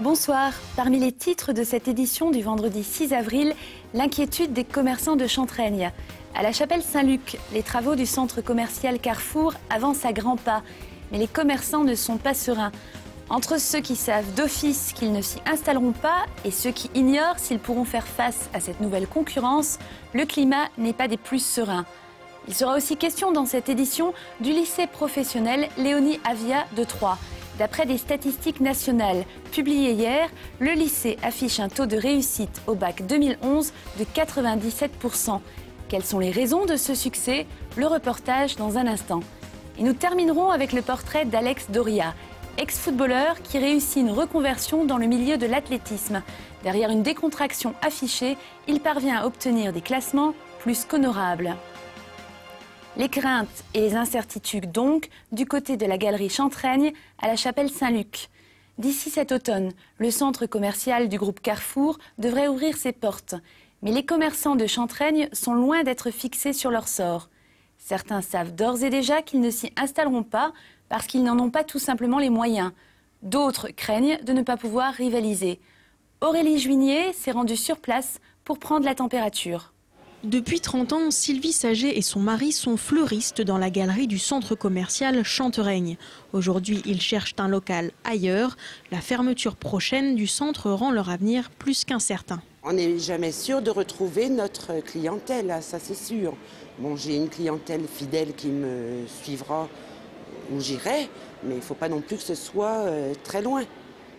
Bonsoir. Parmi les titres de cette édition du vendredi 6 avril, l'inquiétude des commerçants de Chantraigne. À la chapelle Saint-Luc, les travaux du centre commercial Carrefour avancent à grands pas. Mais les commerçants ne sont pas sereins. Entre ceux qui savent d'office qu'ils ne s'y installeront pas et ceux qui ignorent s'ils pourront faire face à cette nouvelle concurrence, le climat n'est pas des plus sereins. Il sera aussi question dans cette édition du lycée professionnel Léonie Avia de Troyes. D'après des statistiques nationales publiées hier, le lycée affiche un taux de réussite au bac 2011 de 97%. Quelles sont les raisons de ce succès? Le reportage dans un instant. Et nous terminerons avec le portrait d'Alex Doria, ex-footballeur qui réussit une reconversion dans le milieu de l'athlétisme. Derrière une décontraction affichée, il parvient à obtenir des classements plus qu'honorables. Les craintes et les incertitudes donc du côté de la galerie Chantraigne à la chapelle Saint-Luc. D'ici cet automne, le centre commercial du groupe Carrefour devrait ouvrir ses portes. Mais les commerçants de Chantraigne sont loin d'être fixés sur leur sort. Certains savent d'ores et déjà qu'ils ne s'y installeront pas parce qu'ils n'en ont pas tout simplement les moyens. D'autres craignent de ne pas pouvoir rivaliser. Aurélie Juigné s'est rendue sur place pour prendre la température. Depuis 30 ans, Sylvie Saget et son mari sont fleuristes dans la galerie du centre commercial Chantraigne. Aujourd'hui, ils cherchent un local ailleurs. La fermeture prochaine du centre rend leur avenir plus qu'incertain. On n'est jamais sûr de retrouver notre clientèle, ça c'est sûr. Bon, j'ai une clientèle fidèle qui me suivra où j'irai, mais il ne faut pas non plus que ce soit très loin.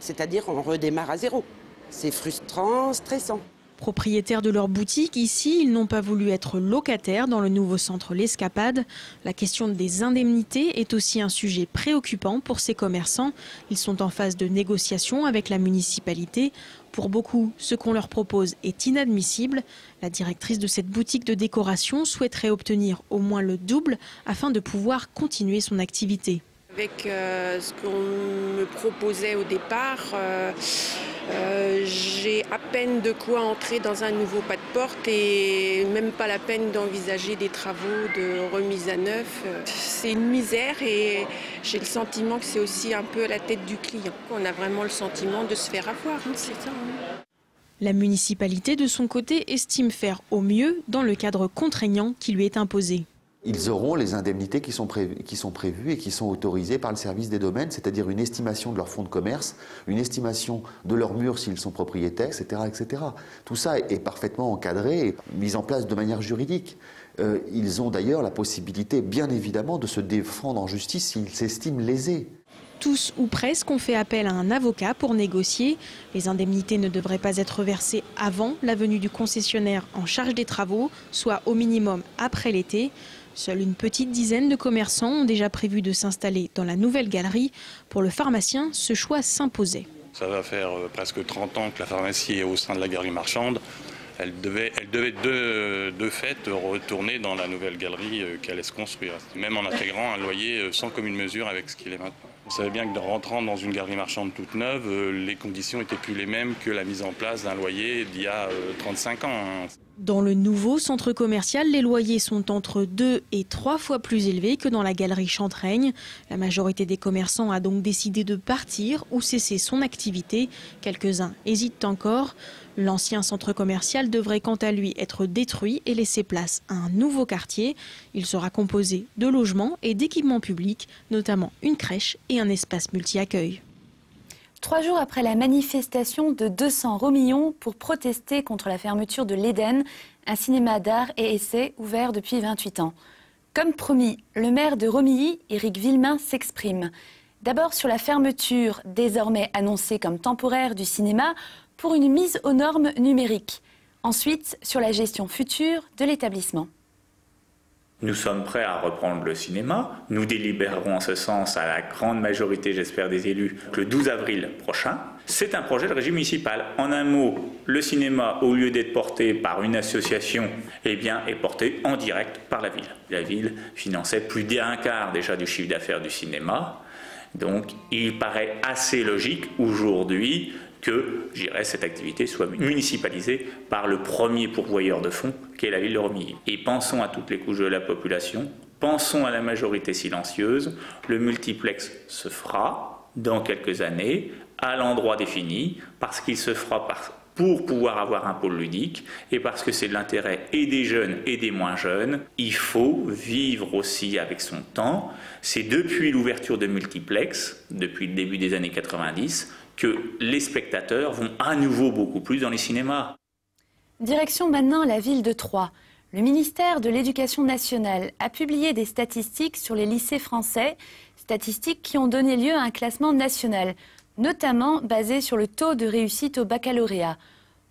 C'est-à-dire on redémarre à zéro. C'est frustrant, stressant. Propriétaires de leur boutique, ici, ils n'ont pas voulu être locataires dans le nouveau centre L'Escapade. La question des indemnités est aussi un sujet préoccupant pour ces commerçants. Ils sont en phase de négociation avec la municipalité. Pour beaucoup, ce qu'on leur propose est inadmissible. La directrice de cette boutique de décoration souhaiterait obtenir au moins le double afin de pouvoir continuer son activité. Avec ce qu'on me proposait au départ, j'ai à peine de quoi entrer dans un nouveau pas de porte et même pas la peine d'envisager des travaux de remise à neuf. C'est une misère et j'ai le sentiment que c'est aussi un peu à la tête du client. On a vraiment le sentiment de se faire avoir, c'est ça. La municipalité, de son côté, estime faire au mieux dans le cadre contraignant qui lui est imposé. Ils auront les indemnités qui sont prévues et qui sont autorisées par le service des domaines, c'est-à-dire une estimation de leur fonds de commerce, une estimation de leurs murs s'ils sont propriétaires, etc., etc. Tout ça est parfaitement encadré et mis en place de manière juridique. Ils ont d'ailleurs la possibilité, bien évidemment, de se défendre en justice s'ils s'estiment lésés. Tous ou presque ont fait appel à un avocat pour négocier. Les indemnités ne devraient pas être versées avant la venue du concessionnaire en charge des travaux, soit au minimum après l'été. Seule une petite dizaine de commerçants ont déjà prévu de s'installer dans la nouvelle galerie. Pour le pharmacien, ce choix s'imposait. Ça va faire presque 30 ans que la pharmacie est au sein de la galerie marchande. Elle devait de fait retourner dans la nouvelle galerie qu'elle allait se construire, même en intégrant un loyer sans commune mesure avec ce qu'il est maintenant. On savait bien que rentrant dans une galerie marchande toute neuve, les conditions n'étaient plus les mêmes que la mise en place d'un loyer d'il y a 35 ans. Dans le nouveau centre commercial, les loyers sont entre 2 et 3 fois plus élevés que dans la galerie Chantraigne. La majorité des commerçants a donc décidé de partir ou cesser son activité. Quelques-uns hésitent encore. L'ancien centre commercial devrait quant à lui être détruit et laisser place à un nouveau quartier. Il sera composé de logements et d'équipements publics, notamment une crèche et un espace multi-accueil. 3 jours après la manifestation de 200 Romillons pour protester contre la fermeture de l'Éden, un cinéma d'art et essai ouvert depuis 28 ans. Comme promis, le maire de Romilly, Éric Villemain, s'exprime. D'abord sur la fermeture, désormais annoncée comme temporaire, du cinéma pour une mise aux normes numériques. Ensuite, sur la gestion future de l'établissement. Nous sommes prêts à reprendre le cinéma. Nous délibérerons en ce sens à la grande majorité, j'espère, des élus, le 12 avril prochain. C'est un projet de régie municipal. En un mot, le cinéma, au lieu d'être porté par une association, eh bien, est porté en direct par la ville. La ville finançait plus d'un quart déjà du chiffre d'affaires du cinéma. Donc, il paraît assez logique aujourd'hui que, je dirais, cette activité soit municipalisée par le premier pourvoyeur de fonds, qui est la ville de Romilly. Et pensons à toutes les couches de la population, pensons à la majorité silencieuse. Le multiplex se fera dans quelques années à l'endroit défini, parce qu'il se fera pour pouvoir avoir un pôle ludique et parce que c'est de l'intérêt et des jeunes et des moins jeunes. Il faut vivre aussi avec son temps. C'est depuis l'ouverture de multiplex, depuis le début des années 90, que les spectateurs vont à nouveau beaucoup plus dans les cinémas. Direction maintenant la ville de Troyes. Le ministère de l'Éducation nationale a publié des statistiques sur les lycées français, statistiques qui ont donné lieu à un classement national, notamment basé sur le taux de réussite au baccalauréat.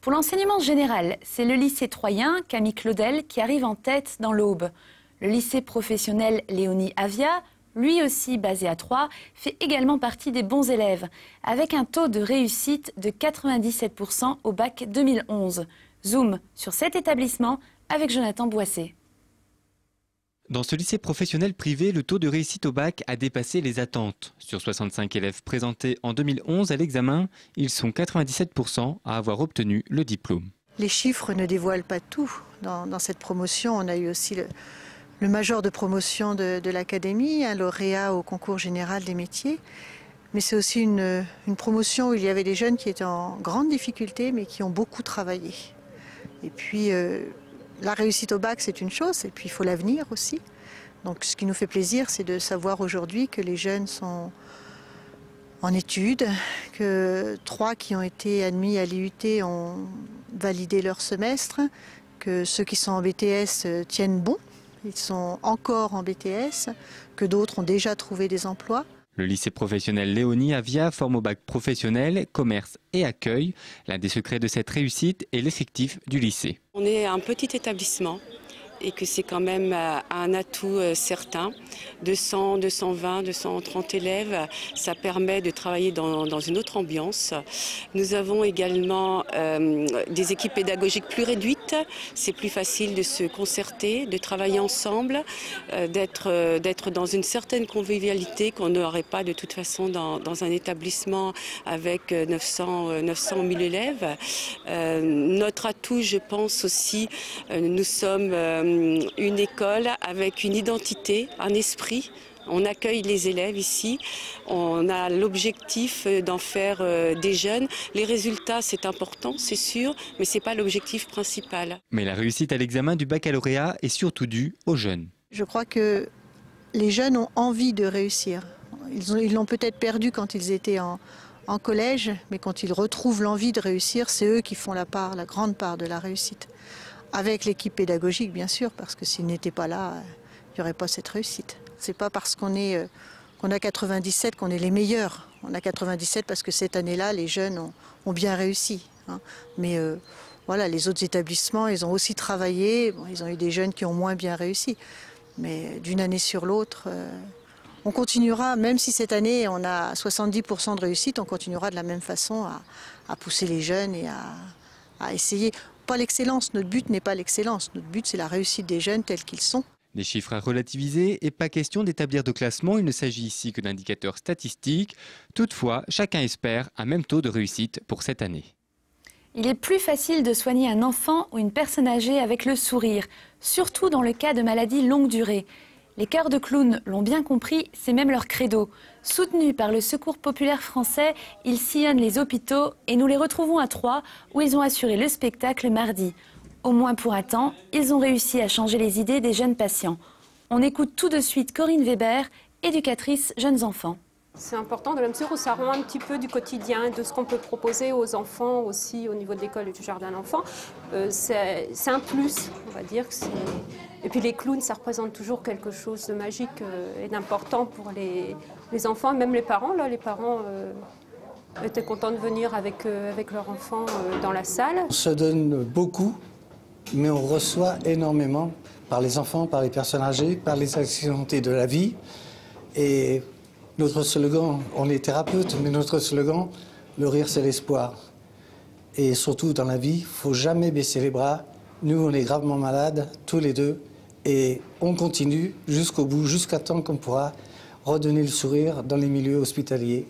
Pour l'enseignement général, c'est le lycée troyen, Camille Claudel, qui arrive en tête dans l'Aube. Le lycée professionnel Léonie Avia, lui aussi basé à Troyes, fait également partie des bons élèves, avec un taux de réussite de 97% au bac 2011. Zoom sur cet établissement avec Jonathan Boissé. Dans ce lycée professionnel privé, le taux de réussite au bac a dépassé les attentes. Sur 65 élèves présentés en 2011 à l'examen, ils sont 97% à avoir obtenu le diplôme. Les chiffres ne dévoilent pas tout. Dans cette promotion, on a eu aussi le major de promotion de l'académie, un lauréat au concours général des métiers. Mais c'est aussi une promotion où il y avait des jeunes qui étaient en grande difficulté, mais qui ont beaucoup travaillé. Et puis, la réussite au bac, c'est une chose, et puis il faut l'avenir aussi. Donc ce qui nous fait plaisir, c'est de savoir aujourd'hui que les jeunes sont en études, que 3 qui ont été admis à l'IUT ont validé leur semestre, que ceux qui sont en BTS tiennent bon, ils sont encore en BTS, que d'autres ont déjà trouvé des emplois. Le lycée professionnel Léonie Avia forme au bac professionnel, commerce et accueil. L'un des secrets de cette réussite est l'effectif du lycée. On est un petit établissement et que c'est quand même un atout certain. 200, 220, 230 élèves, ça permet de travailler dans une autre ambiance. Nous avons également des équipes pédagogiques plus réduites. C'est plus facile de se concerter, de travailler ensemble, d'être dans une certaine convivialité qu'on n'aurait pas de toute façon dans un établissement avec 900 ou 1000 élèves. Notre atout, je pense aussi, nous sommes une école avec une identité, un esprit. On accueille les élèves ici, on a l'objectif d'en faire des jeunes. Les résultats, c'est important, c'est sûr, mais ce n'est pas l'objectif principal. Mais la réussite à l'examen du baccalauréat est surtout due aux jeunes. Je crois que les jeunes ont envie de réussir. Ils l'ont peut-être perdu quand ils étaient en collège, mais quand ils retrouvent l'envie de réussir, c'est eux qui font la grande part de la réussite. Avec l'équipe pédagogique, bien sûr, parce que s'ils n'étaient pas là, il n'y aurait pas cette réussite. C'est pas parce qu'on a 97 qu'on est les meilleurs. On a 97 parce que cette année-là, les jeunes ont bien réussi. Hein. Mais voilà, les autres établissements, ils ont aussi travaillé. Bon, ils ont eu des jeunes qui ont moins bien réussi. Mais d'une année sur l'autre, on continuera, même si cette année on a 70% de réussite, on continuera de la même façon à pousser les jeunes et à essayer. Pas l'excellence, notre but n'est pas l'excellence, notre but c'est la réussite des jeunes tels qu'ils sont. Des chiffres à relativiser et pas question d'établir de classement, il ne s'agit ici que d'indicateurs statistiques. Toutefois, chacun espère un même taux de réussite pour cette année. Il est plus facile de soigner un enfant ou une personne âgée avec le sourire, surtout dans le cas de maladies longue durée. Les chœurs de clowns l'ont bien compris, c'est même leur credo. Soutenus par le Secours populaire français, ils sillonnent les hôpitaux et nous les retrouvons à Troyes où ils ont assuré le spectacle mardi. Au moins pour un temps, ils ont réussi à changer les idées des jeunes patients. On écoute tout de suite Corinne Weber, éducatrice jeunes enfants. C'est important dans la mesure où ça rend un petit peu du quotidien, de ce qu'on peut proposer aux enfants aussi au niveau de l'école et du jardin d'enfants. C'est un plus, on va dire. Et puis les clowns, ça représente toujours quelque chose de magique et d'important pour les enfants, même les parents. Là, les parents étaient contents de venir avec leurs enfants dans la salle. On se donne beaucoup, mais on reçoit énormément par les enfants, par les personnes âgées, par les accidentés de la vie. Et notre slogan, on est thérapeute, mais notre slogan, le rire c'est l'espoir. Et surtout dans la vie, il ne faut jamais baisser les bras. Nous, on est gravement malades, tous les deux, et on continue jusqu'au bout, jusqu'à temps qu'on pourra redonner le sourire dans les milieux hospitaliers.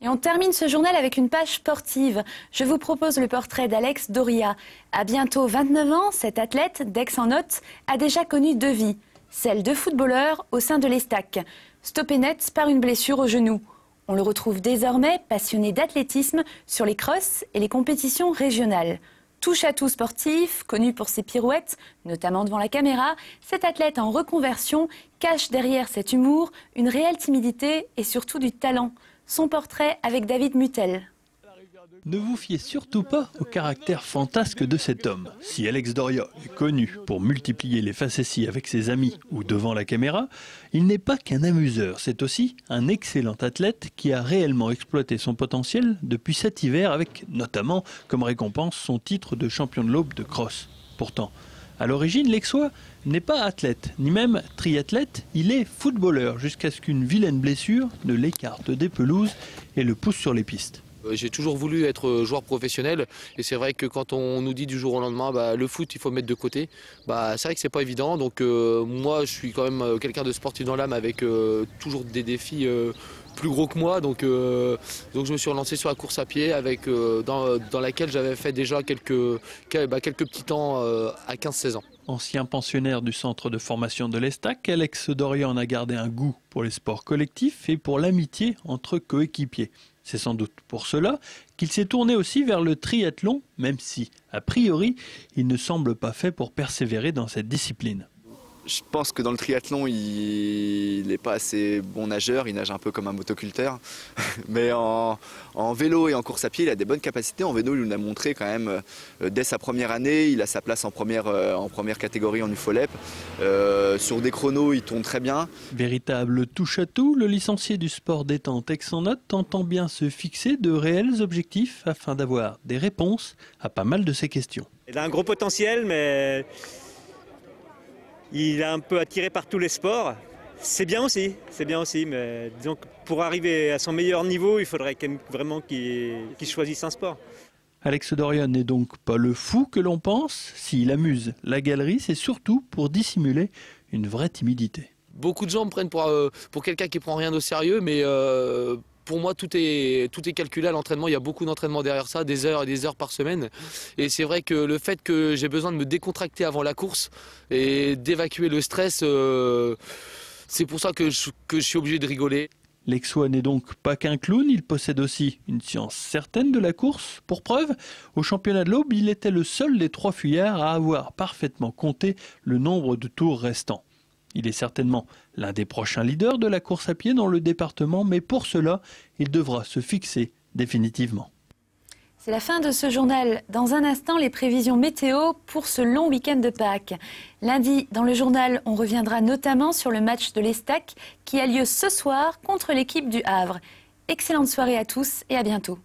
Et on termine ce journal avec une page sportive. Je vous propose le portrait d'Alex Doria. À bientôt 29 ans, cet athlète d'Aix-en-Othe a déjà connu 2 vies. Celle de footballeur au sein de l'Estac, stoppée net par une blessure au genou. On le retrouve désormais passionné d'athlétisme sur les crosses et les compétitions régionales. Touche-à-tout sportif, connu pour ses pirouettes, notamment devant la caméra, cet athlète en reconversion cache derrière cet humour une réelle timidité et surtout du talent. Son portrait avec David Mutel. Ne vous fiez surtout pas au caractère fantasque de cet homme. Si Alex Doria est connu pour multiplier les facéties avec ses amis ou devant la caméra, il n'est pas qu'un amuseur. C'est aussi un excellent athlète qui a réellement exploité son potentiel depuis cet hiver avec notamment comme récompense son titre de champion de l'Aube de cross. Pourtant, à l'origine, l'Aixois n'est pas athlète, ni même triathlète, il est footballeur jusqu'à ce qu'une vilaine blessure ne l'écarte des pelouses et le pousse sur les pistes. J'ai toujours voulu être joueur professionnel et c'est vrai que quand on nous dit du jour au lendemain le foot il faut mettre de côté, c'est vrai que c'est pas évident. Donc moi je suis quand même quelqu'un de sportif dans l'âme avec toujours des défis plus gros que moi. Donc je me suis relancé sur la course à pied avec, dans laquelle j'avais fait déjà quelques petits temps à 15-16 ans. Ancien pensionnaire du centre de formation de l'Estac, Alex Doria en a gardé un goût pour les sports collectifs et pour l'amitié entre coéquipiers. C'est sans doute pour cela qu'il s'est tourné aussi vers le triathlon, même si, a priori, il ne semble pas fait pour persévérer dans cette discipline. Je pense que dans le triathlon, il n'est pas assez bon nageur, il nage un peu comme un motoculteur. Mais en vélo et en course à pied, il a des bonnes capacités. En vélo, il nous a montré quand même, dès sa première année, il a sa place en première catégorie en UFOLEP. Sur des chronos, il tourne très bien. Véritable touche-à-tout, le licencié du sport détente Aix-en-Othe entend bien se fixer de réels objectifs afin d'avoir des réponses à pas mal de ces questions. Il a un gros potentiel, mais il est un peu attiré par tous les sports. C'est bien aussi, mais disons que pour arriver à son meilleur niveau, il faudrait vraiment qu'il choisisse un sport. Alex Doria n'est donc pas le fou que l'on pense. S'il amuse la galerie, c'est surtout pour dissimuler une vraie timidité. Beaucoup de gens me prennent pour quelqu'un qui prend rien au sérieux, mais pour moi, tout est calculé à l'entraînement. Il y a beaucoup d'entraînement derrière ça, des heures et des heures par semaine. Et c'est vrai que le fait que j'ai besoin de me décontracter avant la course et d'évacuer le stress, c'est pour ça que je suis obligé de rigoler. L'Aixois n'est donc pas qu'un clown, il possède aussi une science certaine de la course. Pour preuve, au championnat de l'Aube, il était le seul des 3 fuyards à avoir parfaitement compté le nombre de tours restants. Il est certainement l'un des prochains leaders de la course à pied dans le département, mais pour cela, il devra se fixer définitivement. C'est la fin de ce journal. Dans un instant, les prévisions météo pour ce long week-end de Pâques. Lundi, dans le journal, on reviendra notamment sur le match de l'Estac qui a lieu ce soir contre l'équipe du Havre. Excellente soirée à tous et à bientôt.